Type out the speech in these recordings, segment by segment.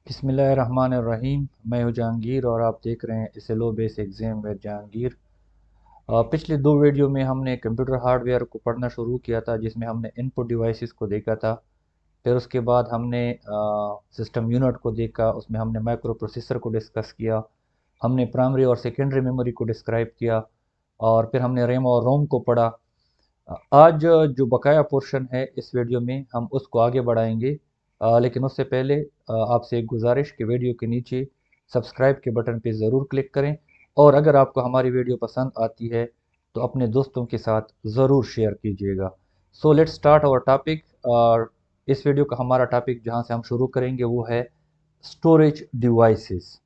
बिस्मिल्लाहिर्रहमानिर्रहीम। मैं हूं जहांगीर और आप देख रहे हैं SLO base exam with Jahangir. पिछले दो वीडियो में हमने कंप्यूटर हार्डवेयर को पढ़ना शुरू किया था, जिसमें हमने इनपुट डिवाइसेस को देखा था। फिर उसके बाद हमने सिस्टम यूनिट को देखा, उसमें हमने माइक्रो प्रोसेसर को डिस्कस किया। हमने प्राइमरी और सेकेंडरी मेमोरी को डिस्क्राइब किया और फिर हमने रैम और रोम को पढ़ा। आज जो बकाया पोर्शन है इस वीडियो में हम उसको आगे बढ़ाएंगे। लेकिन उससे पहले आपसे एक गुजारिश कि वीडियो के नीचे सब्सक्राइब के बटन पे ज़रूर क्लिक करें और अगर आपको हमारी वीडियो पसंद आती है तो अपने दोस्तों के साथ ज़रूर शेयर कीजिएगा। So let's start our topic. और इस वीडियो का हमारा टॉपिक जहां से हम शुरू करेंगे वो है स्टोरेज डिवाइसेस।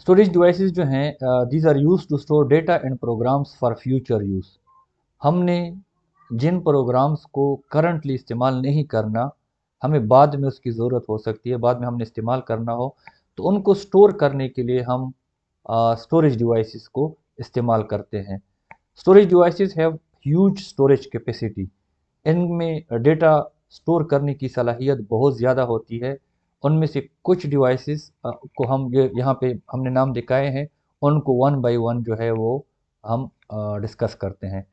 स्टोरेज डिवाइसेस जो हैं, these are use to store data and programs for future use. हमने जिन प्रोग्राम्स को करंटली इस्तेमाल नहीं करना, हमें बाद में उसकी ज़रूरत हो सकती है, बाद में हमने इस्तेमाल करना हो, तो उनको स्टोर करने के लिए हम स्टोरेज डिवाइसेस को इस्तेमाल करते हैं। Storage devices have huge storage capacity. इनमें डेटा स्टोर करने की सलाहियत बहुत ज़्यादा होती है। उनमें से कुछ डिवाइसेस को हम यहाँ पे हमने नाम दिखाए हैं, उनको वन बाय वन जो है वो हम डिस्कस करते हैं।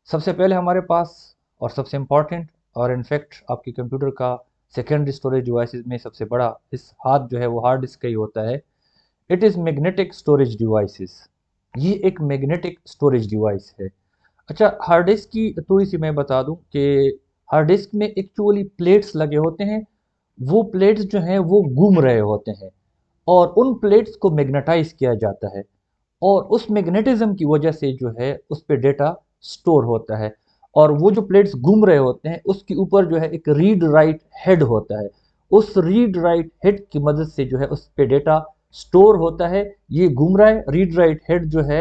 सबसे पहले हमारे पास और सबसे इम्पॉर्टेंट और इनफैक्ट आपके कंप्यूटर का सेकेंडरी स्टोरेज डिवाइसेस में सबसे बड़ा इस हाथ जो है वो हार्ड डिस्क का ही होता है। It is magnetic storage devices. ये एक मैग्नेटिक स्टोरेज डिवाइस है। अच्छा, हार्ड डिस्क की थोड़ी सी मैं बता दूं कि हार्ड डिस्क में एक्चुअली प्लेट्स लगे होते हैं। वो प्लेट्स जो हैं वो घूम रहे होते हैं और उन प्लेट्स को मैग्नेटाइज किया जाता है और उस मैग्नेटिज्म की वजह से जो है उस पर डेटा स्टोर होता है। और वो जो प्लेट्स घूम रहे होते हैं उसके ऊपर जो है एक रीड राइट हेड होता है। उस रीड राइट हेड की मदद से जो है उस पे डेटा स्टोर होता है। ये घूम रहा है, रीड राइट हेड जो है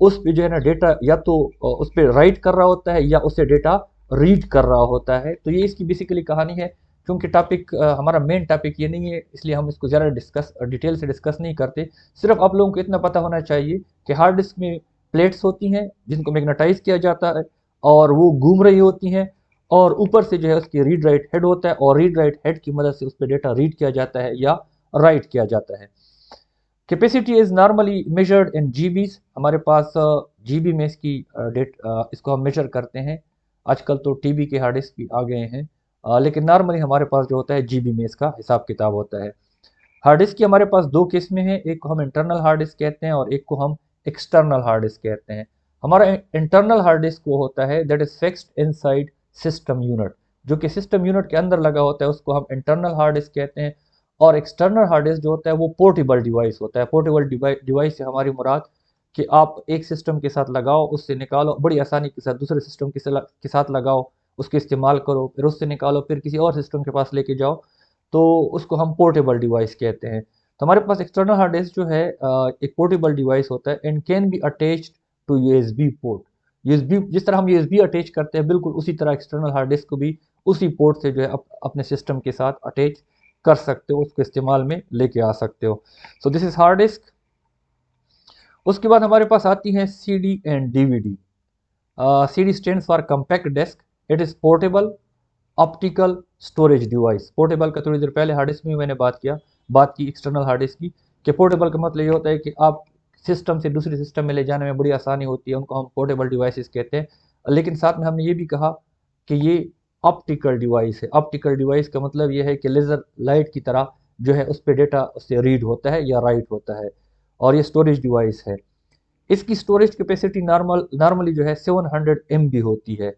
उस पे जो है ना डेटा या तो उस पे राइट कर रहा होता है या उससे डेटा रीड कर रहा होता है। तो ये इसकी बेसिकली कहानी है। क्योंकि टॉपिक हमारा मेन टॉपिक ये नहीं है, इसलिए हम इसको ज़्यादा डिटेल से डिस्कस नहीं करते। सिर्फ आप लोगों को इतना पता होना चाहिए कि हार्ड डिस्क में प्लेट्स होती हैं जिनको मैग्नेटाइज किया जाता है और वो घूम रही होती हैं और ऊपर से जो है उसकी रीड राइट हेड होता है और रीड राइट हेड की मदद से उस पर डेटा रीड किया जाता है या राइट किया जाता है। Capacity is normally measured in GBs. हमारे पास जीबी में इसकी इसको हम मेजर करते हैं। आजकल तो टीबी के हार्ड डिस्क भी आ गए हैं, लेकिन नॉर्मली हमारे पास जो होता है जीबी में इसका हिसाब किताब होता है। हार्ड डिस्क की हमारे पास दो किस्में हैं, एक को हम इंटरनल हार्ड डिस्क कहते हैं और एक को हम एक्सटर्नल हार्ड डिस्क कहते हैं। हमारा इंटरनल हार्ड डिस्क वो होता है that is fixed inside system unit. जो कि सिस्टम यूनिट के अंदर लगा होता है उसको हम इंटरनल हार्ड डिस्क कहते हैं। और एक्सटर्नल हार्ड डिस्क जो होता है वो पोर्टेबल डिवाइस होता है। पोर्टेबल डिवाइस से हमारी मुराद कि आप एक सिस्टम के साथ लगाओ, उससे निकालो, बड़ी आसानी के साथ दूसरे सिस्टम के साथ लगाओ, उसके इस्तेमाल करो, फिर उससे निकालो, फिर किसी और सिस्टम के पास लेके जाओ, तो उसको हम पोर्टेबल डिवाइस कहते हैं। तो हमारे पास एक्सटर्नल हार्ड डिस्क जो है एक पोर्टेबल डिवाइस होता है and can be attached to USB port. USB जिस तरह हम यूएसबी अटैच करते हैं बिल्कुल उसी तरह एक्सटर्नल हार्ड डिस्क को भी उसी पोर्ट से जो है अपने सिस्टम के साथ अटैच कर सकते हो, उसको इस्तेमाल में लेके आ सकते हो। So this is hard disk. उसके बाद हमारे पास आती हैं CD and DVD. CD stands for compact disc. It is portable optical storage device. Portable का थोड़ी देर पहले हार्ड डिस्क में मैंने बात की एक्सटर्नल हार्ड डिस्क की। कि पोर्टेबल का मतलब ये होता है कि आप सिस्टम से दूसरे सिस्टम में ले जाने में बड़ी आसानी होती है, उनको हम पोर्टेबल डिवाइसेस कहते हैं। लेकिन साथ में हमने ये भी कहा कि ये ऑप्टिकल डिवाइस है। ऑप्टिकल डिवाइस का मतलब ये है कि लेज़र लाइट की तरह जो है उस पर डेटा उससे रीड होता है या राइट होता है और ये स्टोरेज डिवाइस है। इसकी स्टोरेज कैपेसिटी नॉर्मली जो है 700 MB होती है।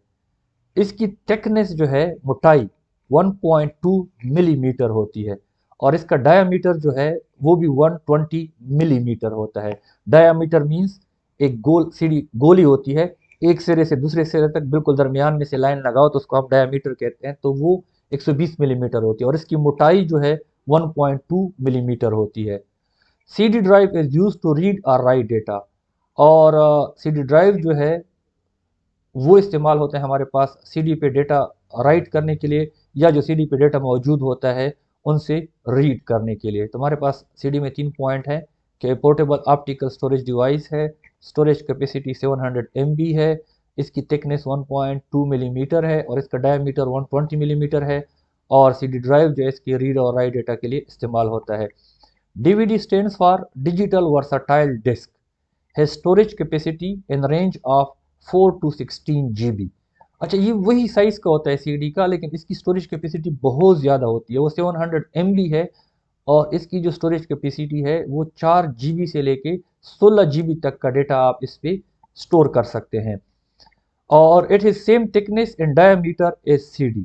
इसकी थिकनेस जो है मोटाई 1.2 मिलीमीटर होती है और इसका डायामीटर जो है वो भी 120 मिलीमीटर होता है। डायामीटर मींस एक गोल सीधी गोली होती है, एक सिरे से दूसरे सिरे तक बिल्कुल दरमियान में से लाइन लगाओ तो उसको हम डायामीटर कहते हैं, तो वो 120 मिलीमीटर होती है और इसकी मोटाई जो है 1.2 मिलीमीटर होती है। CD drive is use to read और राइट डेटा। और सीडी ड्राइव जो है वो इस्तेमाल होते हैं हमारे पास सीडी पे डेटा राइट करने के लिए या जो सीडी पे डेटा मौजूद होता है उनसे रीड करने के लिए। तो हमारे पास सीडी में 3 पॉइंट हैं कि पोर्टेबल ऑप्टिकल स्टोरेज डिवाइस है, स्टोरेज कैपेसिटी 700 MB है, इसकी थिकनेस 1.2 मिलीमीटर है और इसका डायमीटर 120 मिलीमीटर है और CD ड्राइव जो है इसकी रीड और राइट डेटा के लिए इस्तेमाल होता है। DVD stands for digital versatile disc, है storage capacity in range of 4 to 16 GB। अच्छा, ये वही साइज़ का होता है CD का, लेकिन इसकी स्टोरेज कैपेसिटी बहुत ज़्यादा होती है, वो 700 MB है। और इसकी जो स्टोरेज कैपेसिटी है वो 4 GB से लेके 16 GB तक का डेटा आप इस पर स्टोर कर सकते हैं। और it is same thickness in diameter as CD।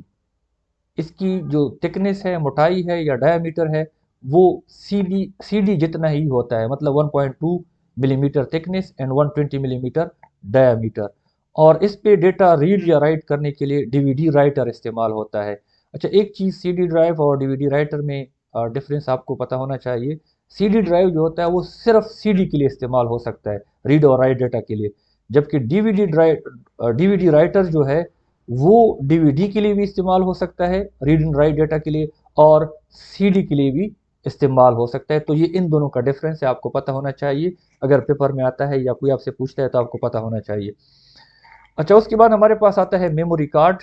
इसकी जो थिकनेस है, मोटाई है या डायमीटर है, वो CD जितना ही होता है, मतलब 1.2 millimetre thickness and 120 millimetre diameter. और इस पे डेटा रीड या राइट करने के लिए DVD राइटर इस्तेमाल होता है। अच्छा, एक चीज़ CD ड्राइव और DVD राइटर में डिफरेंस आपको पता होना चाहिए। CD ड्राइव जो होता है वो सिर्फ CD के लिए इस्तेमाल हो सकता है, रीड और राइट डेटा के लिए, जबकि DVD राइटर जो है वो DVD के लिए भी इस्तेमाल हो सकता है, रीड एंड राइट डेटा के लिए, और CD के लिए भी इस्तेमाल हो सकता है। तो ये इन दोनों का डिफरेंस है, आपको पता होना चाहिए। अगर पेपर में आता है या कोई आपसे पूछता है तो आपको पता होना चाहिए। अच्छा, उसके बाद हमारे पास आता है memory card,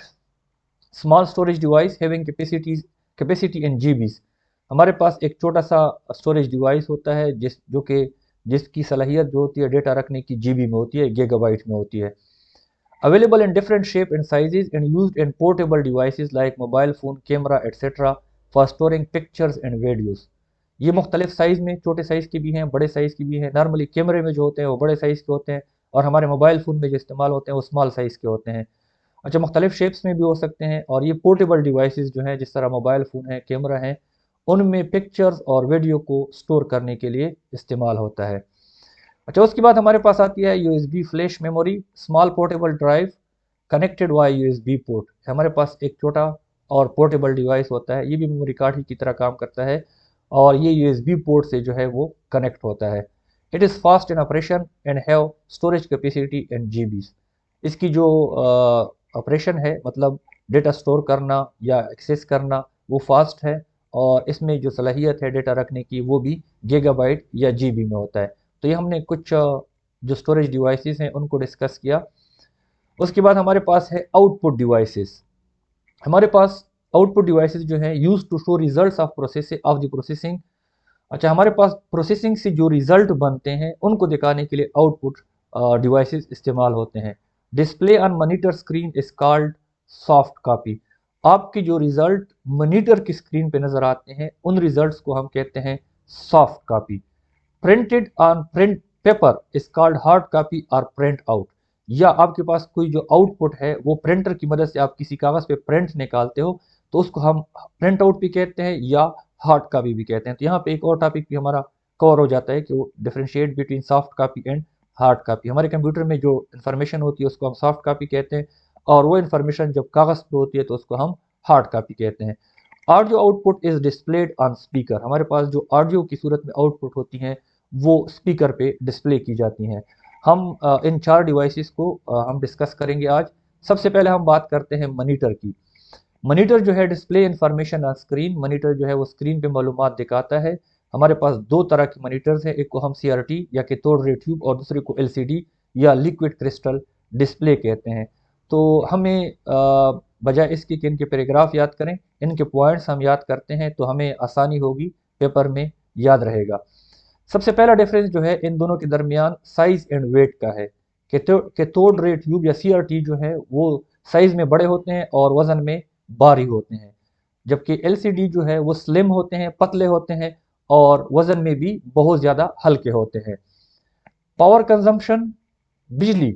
small storage device having capacity in GBs. हमारे पास एक छोटा सा स्टोरेज डिवाइस होता है जिसकी सलाहियत जो होती है डेटा रखने की GB में होती है, गीगाबाइट में होती है। Available in different shape and sizes and used in portable devices like mobile phone, camera, etc. for storing pictures and videos। ये मुख्तलिफ साइज़ में, छोटे साइज़ की भी हैं, बड़े साइज़ की भी हैं। नॉर्मली कैमरे में जो होते हैं वो बड़े साइज़ के होते हैं, और हमारे मोबाइल फ़ोन में जो इस्तेमाल होते हैं वो स्मॉल साइज़ के होते हैं। अच्छा, मुख्तलिफ शेप्स में भी हो सकते हैं। और ये पोर्टेबल डिवाइसेस जो हैं, जिस तरह मोबाइल फ़ोन है, कैमरा है, उनमें पिक्चर्स और वीडियो को स्टोर करने के लिए इस्तेमाल होता है। अच्छा, उसके बाद हमारे पास आती है USB flash memory, small portable drive connected via USB port. हमारे पास एक छोटा और पोर्टेबल डिवाइस होता है, ये भी मेमोरी कार्ड ही की तरह काम करता है, और ये USB पोर्ट से जो है वो कनेक्ट होता है। It is fast in operation and have storage capacity in GB। इसकी जो ऑपरेशन है, मतलब डेटा स्टोर करना या एक्सेस करना, वो फास्ट है, और इसमें जो सलाहियत है डेटा रखने की वो भी गीगाबाइट या GB में होता है। तो ये हमने कुछ जो स्टोरेज डिवाइसेस हैं उनको डिस्कस किया। उसके बाद हमारे पास है आउटपुट डिवाइसेस। हमारे पास आउटपुट डिवाइसेस जो है use to show results of processing. अच्छा, हमारे पास प्रोसेसिंग से जो रिजल्ट बनते हैं उनको दिखाने के लिए आउटपुट डिवाइसेस इस्तेमाल होते हैं। Display on monitor screen is called soft copy. आपके जो रिजल्ट मॉनिटर की स्क्रीन पे नज़र आते हैं उन रिजल्ट्स को हम कहते हैं soft copy. Printed on print paper is called hard copy और प्रिंट आउट। या आपके पास कोई जो आउटपुट है वो प्रिंटर की मदद से आप किसी कागज़ पे प्रिंट निकालते हो, तो उसको हम प्रिंट आउट भी कहते हैं या हार्ड कॉपी भी कहते हैं। तो यहाँ पे एक और टॉपिक भी हमारा कवर हो जाता है कि वो differentiate between soft copy and hard copy. हमारे कंप्यूटर में जो इन्फॉर्मेशन होती है उसको हम सॉफ्ट कॉपी कहते हैं, और वो इन्फॉर्मेशन जब कागज़ पे होती है तो उसको हम हार्ड कॉपी कहते हैं। Audio output is displayed on speaker. हमारे पास जो ऑडियो की सूरत में आउटपुट होती हैं वो स्पीकर पे डिस्प्ले की जाती हैं। हम इन चार डिवाइसेस को हम डिस्कस करेंगे आज। सबसे पहले हम बात करते हैं मॉनिटर की। मॉनिटर जो है display information on screen. Monitor जो है वो स्क्रीन पे मालूमात दिखाता है। हमारे पास दो तरह के मॉनिटर्स हैं, एक को हम CRT या कैथोड रे ट्यूब, और दूसरे को LCD या लिक्विड क्रिस्टल डिस्प्ले कहते हैं। तो हमें बजाय इसके कि इनके पैराग्राफ याद करें, इनके पॉइंट्स हम याद करते हैं तो हमें आसानी होगी, पेपर में याद रहेगा। सबसे पहला डिफरेंस जो है इन दोनों के दरमियान साइज एंड वेट का है। कैथोड रे ट्यूब या CRT जो है वो साइज में बड़े होते हैं और वजन में भारी होते हैं, जबकि LCD जो है वो स्लिम होते हैं, पतले होते हैं, और वजन में भी बहुत ज़्यादा हल्के होते हैं। पावर कंजम्पशन, बिजली।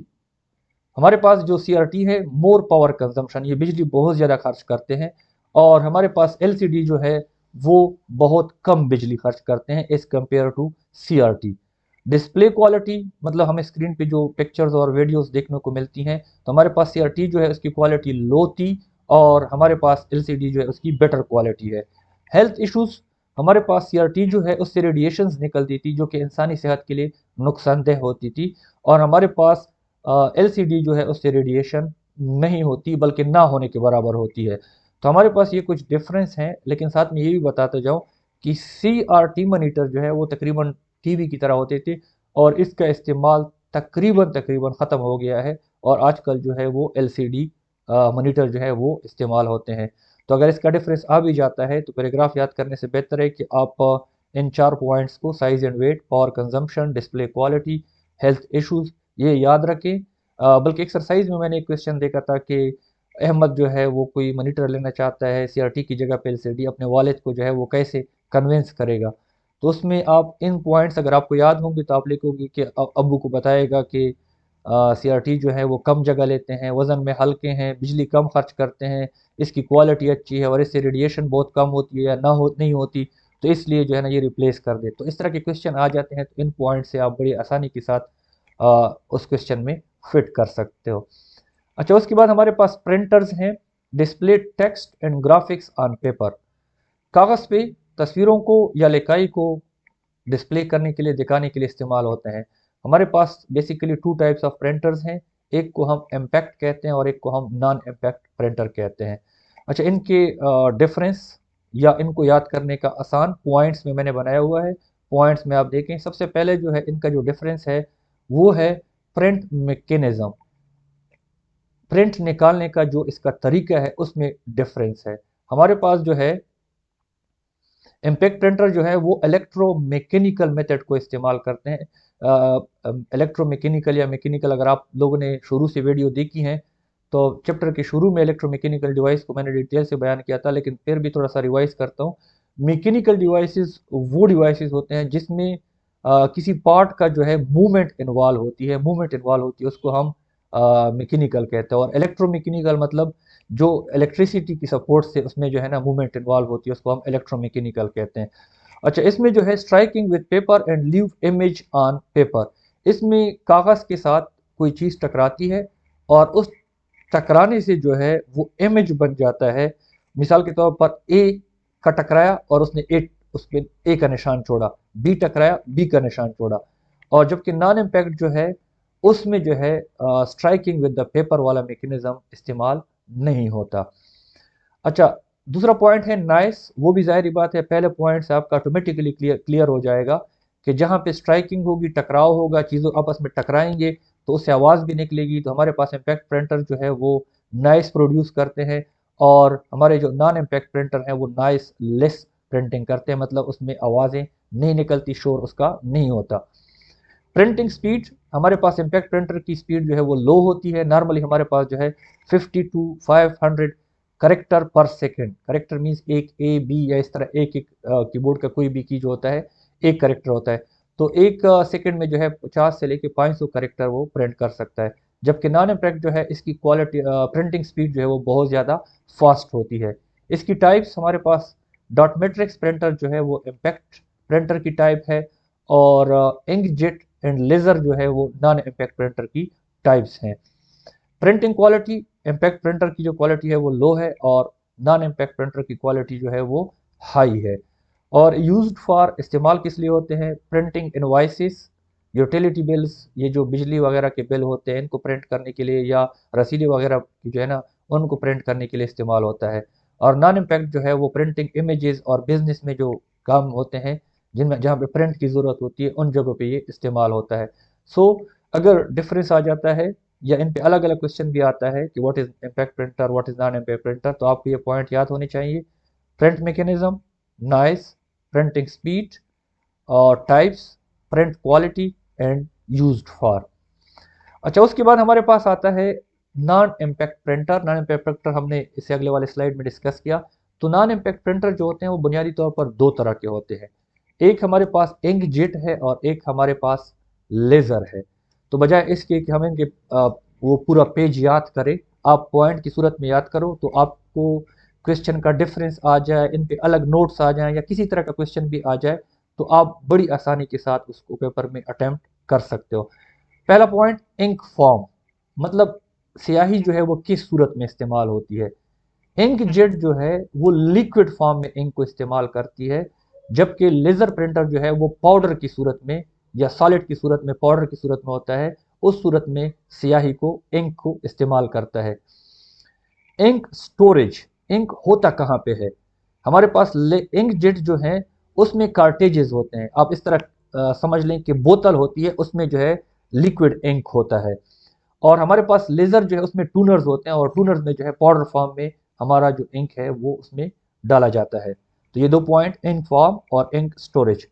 हमारे पास जो CRT है मोर पावर कंजम्पशन, ये बिजली बहुत ज़्यादा खर्च करते हैं, और हमारे पास LCD जो है वो बहुत कम बिजली खर्च करते हैं as compare to CRT। Display quality, मतलब हमें स्क्रीन पे जो पिक्चर्स और वीडियोस देखने को मिलती हैं, तो हमारे पास CRT जो है उसकी क्वालिटी लो थी, और हमारे पास LCD जो है उसकी बेटर क्वालिटी है। हेल्थ इश्यूज़, हमारे पास CRT जो है उससे रेडिएशंस निकलती थी जो कि इंसानी सेहत के लिए नुकसानदेह होती थी, और हमारे पास LCD जो है उससे रेडिएशन नहीं होती बल्कि ना होने के बराबर होती है। तो हमारे पास ये कुछ डिफरेंस हैं, लेकिन साथ में ये भी बताते जाऊं कि CRT मॉनिटर जो है वो तकरीबन टीवी की तरह होते थे, और इसका इस्तेमाल तकरीबन तकरीबन ख़त्म हो गया है, और आजकल जो है वो LCD मॉनिटर जो है वो इस्तेमाल होते हैं। तो अगर इसका डिफरेंस आ भी जाता है तो पैराग्राफ याद करने से बेहतर है कि आप इन 4 पॉइंट्स को, size and weight, power consumption, display quality, health issues, ये याद रखें। बल्कि एक्सरसाइज में मैंने एक क्वेश्चन देखा था कि अहमद जो है वो कोई मॉनिटर लेना चाहता है सीआरटी की जगह पे एलसीडी, अपने वालिद को जो है वो कैसे कन्विंस करेगा। तो उसमें आप इन पॉइंट्स अगर आपको याद होंगे तो आप लिखोगे कि अब्बू को बताएगा कि सीआरटी जो है वो कम जगह लेते हैं, वज़न में हल्के हैं, बिजली कम खर्च करते हैं, इसकी क्वालिटी अच्छी है और इससे रेडिएशन बहुत कम होती है या ना हो नहीं होती, तो इसलिए जो है ना ये रिप्लेस कर दे। तो इस तरह के क्वेश्चन आ जाते हैं, तो इन पॉइंट से आप बड़ी आसानी के साथ उस क्वेश्चन में फिट कर सकते हो। अच्छा, उसके बाद हमारे पास प्रिंटर्स हैं, display text and graphics on paper. कागज़ पे तस्वीरों को या लिखाई को डिस्प्ले करने के लिए, दिखाने के लिए इस्तेमाल होते हैं। हमारे पास बेसिकली 2 टाइप्स ऑफ प्रिंटर्स हैं, एक को हम इम्पैक्ट कहते हैं और एक को हम नॉन इम्पैक्ट प्रिंटर कहते हैं। अच्छा, इनके डिफरेंस या इनको याद करने का आसान पॉइंट्स में मैंने बनाया हुआ है। पॉइंट्स में आप देखें, सबसे पहले जो है इनका जो डिफरेंस है वो है प्रिंट मैकेनिज्म। प्रिंट निकालने का जो इसका तरीका है उसमें डिफरेंस है। हमारे पास जो है इम्पैक्ट प्रिंटर जो है वो इलेक्ट्रोमैकेनिकल मेथड को इस्तेमाल करते हैं। इलेक्ट्रोमैकेनिकल या मैकेनिकल, अगर आप लोगों ने शुरू से वीडियो देखी हैं तो चैप्टर के शुरू में इलेक्ट्रोमैकेनिकल डिवाइस को मैंने डिटेल से बयान किया था, लेकिन फिर भी थोड़ा सा रिवाइज करता हूँ। मैकेनिकल डिवाइसेस वो डिवाइसेस होते हैं जिसमें किसी पार्ट का जो है मूवमेंट इन्वॉल्व होती है, उसको हम मैकेनिकल कहते हैं। और इलेक्ट्रोमैकेनिकल मतलब जो इलेक्ट्रिसिटी की सपोर्ट से उसमें जो है ना मूवमेंट इन्वॉल्व होती है, उसको हम इलेक्ट्रोमैकेनिकल कहते हैं। अच्छा, इसमें जो है striking with paper and leave image on paper, इसमें कागज़ के साथ कोई चीज़ टकराती है और उस टकराने से जो है वो इमेज बन जाता है। मिसाल के तौर पर ए का टकराया और उसने ए, उस पर ए का निशान छोड़ा, बी टकराया, बी का निशान छोड़ा। और जबकि नॉन इम्पैक्ट जो है उसमें जो है स्ट्राइकिंग विद द पेपर वाला मैकेनिज्म इस्तेमाल नहीं होता। अच्छा, दूसरा पॉइंट है नॉइस। वो भी ज़ाहिर बात है, पहले पॉइंट से आपका ऑटोमेटिकली क्लियर हो जाएगा कि जहाँ पे स्ट्राइकिंग होगी, टकराव होगा, चीज़ों आपस में टकराएंगे तो उससे आवाज़ भी निकलेगी। तो हमारे पास इम्पैक्ट प्रिंटर जो है वो नॉइस प्रोड्यूस करते हैं और हमारे जो नॉन इम्पैक्ट प्रिंटर हैं वो नॉइस लेस प्रिंटिंग करते हैं, मतलब उसमें आवाज़ें नहीं निकलती, शोर उसका नहीं होता। प्रिंटिंग स्पीड, हमारे पास इम्पैक्ट प्रिंटर की स्पीड जो है वो लो होती है। नॉर्मली हमारे पास जो है 50 टू 500 करेक्टर पर सेकेंड। करेक्टर मीन्स एक ए बी या इस तरह एक एक कीबोर्ड का कोई भी की जो होता है एक करेक्टर होता है। तो एक सेकंड में जो है 50 से लेके 500 करेक्टर वो प्रिंट कर सकता है। जबकि नॉन इम्पैक्ट जो है इसकी क्वालिटी प्रिंटिंग स्पीड जो है वो बहुत ज़्यादा फास्ट होती है। इसकी टाइप्स हमारे पास डॉट मैट्रिक्स प्रिंटर जो है वो इम्पैक्ट प्रिंटर की टाइप है और इंकजेट एंड लेजर जो है वो नॉन इम्पैक्ट प्रिंटर की टाइप्स हैं। प्रिंटिंग क्वालिटी, इम्पैक्ट प्रिंटर की जो क्वालिटी है वो लो है और नॉन इम्पैक्ट प्रिंटर की क्वालिटी जो है वो हाई है। और यूज्ड फॉर, इस्तेमाल किस लिए होते हैं? प्रिंटिंग इनवाइसेस, यूटिलिटी बिल्स, ये जो बिजली वगैरह के बिल होते हैं इनको प्रिंट करने के लिए, या रसीदें वगैरह की जो है ना उनको प्रिंट करने के लिए इस्तेमाल होता है। और नॉन इम्पैक्ट जो है वो प्रिंटिंग इमेजेस और बिजनेस में जो काम होते हैं जिनमें जहाँ पे प्रिंट की ज़रूरत होती है उन जगहों पे ये इस्तेमाल होता है। सो अगर डिफरेंस आ जाता है या इन पे अलग अलग क्वेश्चन भी आता है कि what is impact printer, what is non impact printer, तो आपको ये पॉइंट याद होने चाहिए। Print mechanism, noise, printing speed और types, print quality and used for. अच्छा, उसके बाद हमारे पास आता है non impact printer. Non impact printer हमने इससे अगले वाले स्लाइड में डिस्कस किया। तो नॉन इम्पैक्ट प्रिंटर जो होते हैं वो बुनियादी तौर पर 2 तरह के होते हैं। एक हमारे पास इंकजेट है और एक हमारे पास लेज़र है। तो बजाय इसके कि हम इनके वो पूरा पेज याद करें, आप पॉइंट की सूरत में याद करो तो आपको क्वेश्चन का डिफरेंस आ जाए, इन पे अलग नोट्स आ जाए या किसी तरह का क्वेश्चन भी आ जाए तो आप बड़ी आसानी के साथ उसको पेपर में अटेम्प्ट कर सकते हो। पहला पॉइंट, इंक फॉर्म, मतलब स्याही जो है वो किस सूरत में इस्तेमाल होती है। इंक जेट जो है वो लिक्विड फॉर्म में इंक को इस्तेमाल करती है, जबकि लेजर प्रिंटर जो है वो पाउडर की सूरत में या सॉलिड की सूरत में, पाउडर की सूरत में होता है, उस सूरत में स्याही को, इंक को इस्तेमाल करता है। इंक स्टोरेज, इंक होता कहाँ पे है? हमारे पास इंक जेट जो है उसमें कार्टेजेस होते हैं। आप इस तरह समझ लें कि बोतल होती है, उसमें जो है लिक्विड इंक होता है। और हमारे पास लेजर जो है उसमें टूनर्स होते हैं और टूनर्स में जो है पाउडर फॉर्म में हमारा जो इंक है वो उसमें डाला जाता है। तो ये 2 पॉइंट, इंक फॉर्म और इंक स्टोरेज।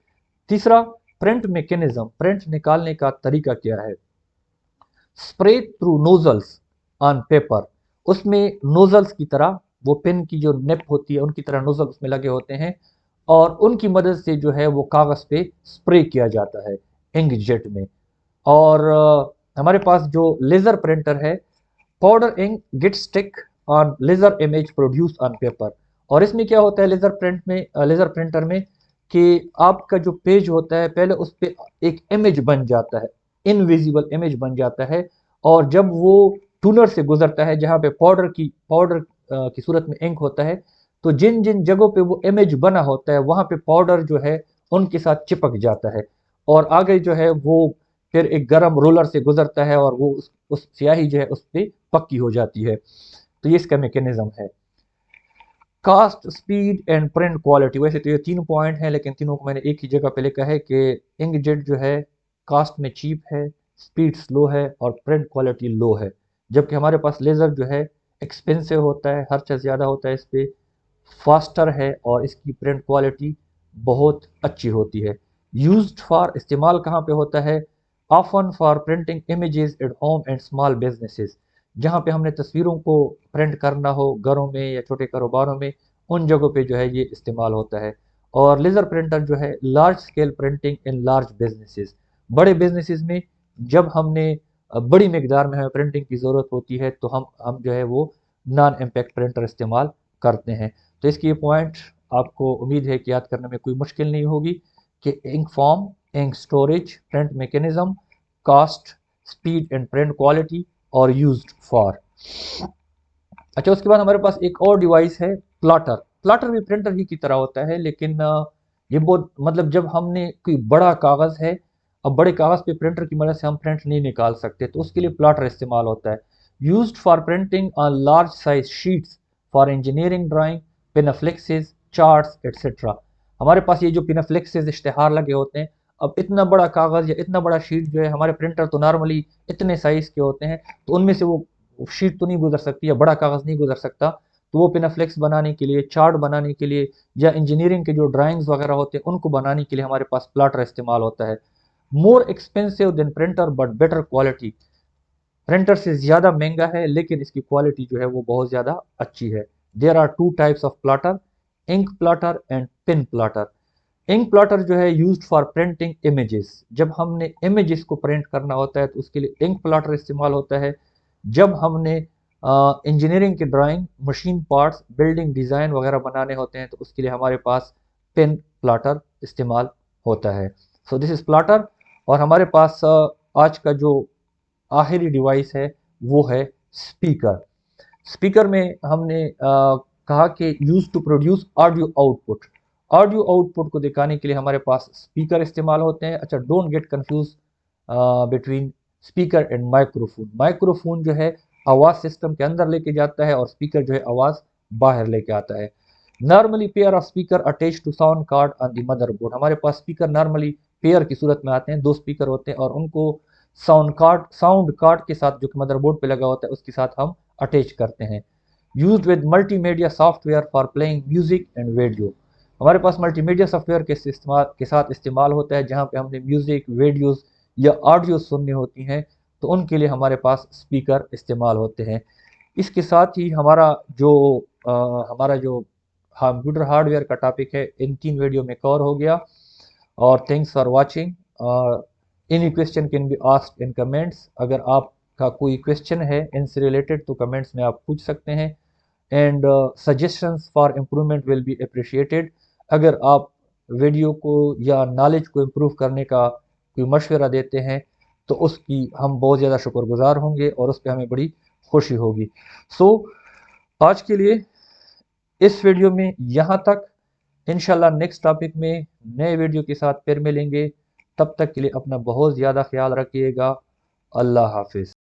तीसरा, प्रिंट मैकेनिज्म, प्रिंट निकालने का तरीका क्या है। Spray through nozzles on paper, उसमें नोजल्स की तरह, वो पेन की जो नेप होती है उनकी तरह नोजल उसमें लगे होते हैं और उनकी मदद से जो है वो कागज़ पे स्प्रे किया जाता है इंक जेट में। और हमारे पास जो लेज़र प्रिंटर है, powder ink get stick on laser image produce on paper. और इसमें क्या होता है लेज़र प्रिंट में, लेज़र प्रिंटर में, कि आपका जो पेज होता है पहले उस पर एक इमेज बन जाता है, इनविजिबल इमेज बन जाता है। और जब वो टूनर से गुजरता है जहाँ पे पाउडर की सूरत में इंक होता है, तो जिन जिन जगहों पे वो इमेज बना होता है वहाँ पे पाउडर जो है उनके साथ चिपक जाता है और आगे जो है वो फिर एक गर्म रोलर से गुजरता है और वो उस स्याही जो है उस पर पक्की हो जाती है। तो ये इसका मैकेनिज्म है। Cost, speed and print quality, वैसे तो ये 3 पॉइंट हैं लेकिन तीनों को मैंने एक ही जगह पे लिखा है कि इंकजेट जो है कास्ट में चीप है, स्पीड स्लो है और प्रिंट क्वालिटी लो है। जबकि हमारे पास लेज़र जो है एक्सपेंसिव होता है, खर्चा ज़्यादा होता है इस पर, फास्टर है और इसकी प्रिंट क्वालिटी बहुत अच्छी होती है। यूज्ड फॉर, इस्तेमाल कहाँ पे होता है, often for printing images at home and small businesses, जहाँ पे हमने तस्वीरों को प्रिंट करना हो घरों में या छोटे कारोबारों में, उन जगहों पे जो है ये इस्तेमाल होता है। और लेज़र प्रिंटर जो है large scale printing in large businesses, बड़े बिजनेसेस में जब हमने बड़ी मकदार में हमें प्रिंटिंग की ज़रूरत होती है तो हम जो है वो नॉन इम्पैक्ट प्रिंटर इस्तेमाल करते हैं। तो इसकी ये पॉइंट आपको उम्मीद है कि याद करने में कोई मुश्किल नहीं होगी कि ink form, ink storage, print mechanism, cost, speed and print quality और यूज्ड फॉर। अच्छा, उसके बाद हमारे पास एक और डिवाइस है प्लॉटर। प्लॉटर भी प्रिंटर ही की तरह होता है लेकिन ये बहुत, मतलब जब हमने कोई बड़ा कागज़ है, अब बड़े कागज़ पे प्रिंटर की मदद से हम प्रिंट नहीं निकाल सकते तो उसके लिए प्लॉटर इस्तेमाल होता है। Used for printing on large size sheets for engineering drawing, panaflexes, charts etcetera. हमारे पास ये जो पिनाफ्लेक्सेस इश्तेहार लगे होते हैं, अब इतना बड़ा कागज़ या इतना बड़ा शीट जो है, हमारे प्रिंटर तो नॉर्मली इतने साइज़ के होते हैं तो उनमें से वो शीट तो नहीं गुजर सकती या बड़ा कागज़ नहीं गुजर सकता। तो वो पिनाफ्लेक्स बनाने के लिए, चार्ट बनाने के लिए या इंजीनियरिंग के जो ड्राइंग्स वगैरह होते हैं उनको बनाने के लिए हमारे पास प्लॉटर इस्तेमाल होता है। More expensive than printer but better quality, printer से ज़्यादा महंगा है लेकिन इसकी क्वालिटी जो है वो बहुत ज़्यादा अच्छी है। There are 2 types of plotter, ink plotter and pin plotter. Ink plotter जो है यूज्ड फॉर प्रिंटिंग इमेजेस, जब हमने इमेजेस को प्रिंट करना होता है तो उसके लिए इंक प्लॉटर इस्तेमाल होता है। जब हमने इंजीनियरिंग की drawing, machine parts, building design वगैरह बनाने होते हैं तो उसके लिए हमारे पास पिन प्लॉटर इस्तेमाल होता है। So this is plotter. और हमारे पास आज का जो आखिरी डिवाइस है वो है स्पीकर। स्पीकर में हमने कहा कि use to produce audio output, audio output को दिखाने के लिए हमारे पास स्पीकर इस्तेमाल होते हैं। अच्छा, don't get confuse between speaker and microphone. Microphone जो है आवाज़ सिस्टम के अंदर लेके जाता है और स्पीकर जो है आवाज़ बाहर लेके आता है। Normally pair of speaker attach to sound card on the motherboard, हमारे पास स्पीकर नॉर्मली पेयर की सूरत में आते हैं, 2 स्पीकर होते हैं और उनको साउंड कार्ड के साथ जो कि मदरबोर्ड पे लगा होता है उसके साथ हम अटैच करते हैं। Used with multimedia software for playing music and video, हमारे पास मल्टीमीडिया सॉफ्टवेयर के साथ इस्तेमाल होता है जहाँ पे हमने म्यूजिक, वीडियोस या ऑडियो सुननी होती हैं तो उनके लिए हमारे पास स्पीकर इस्तेमाल होते हैं। इसके साथ ही हमारा जो कंप्यूटर हार्डवेयर का टॉपिक है इन 3 वीडियो में कवर हो गया। और thanks for watching. Any question can be asked in comments, अगर आपका कोई क्वेश्चन है इनसे रिलेटेड तो कमेंट्स में आप पूछ सकते हैं। And suggestions for improvement will be appreciated, अगर आप वीडियो को या नॉलेज को इम्प्रूव करने का कोई मशवरा देते हैं तो उसकी हम बहुत ज़्यादा शुक्रगुजार होंगे और उस पर हमें बड़ी खुशी होगी। सो आज के लिए इस वीडियो में यहाँ तक। इंशाल्लाह नेक्स्ट टॉपिक में नए वीडियो के साथ फिर मिलेंगे। तब तक के लिए अपना बहुत ज़्यादा ख्याल रखिएगा। अल्लाह हाफिज़।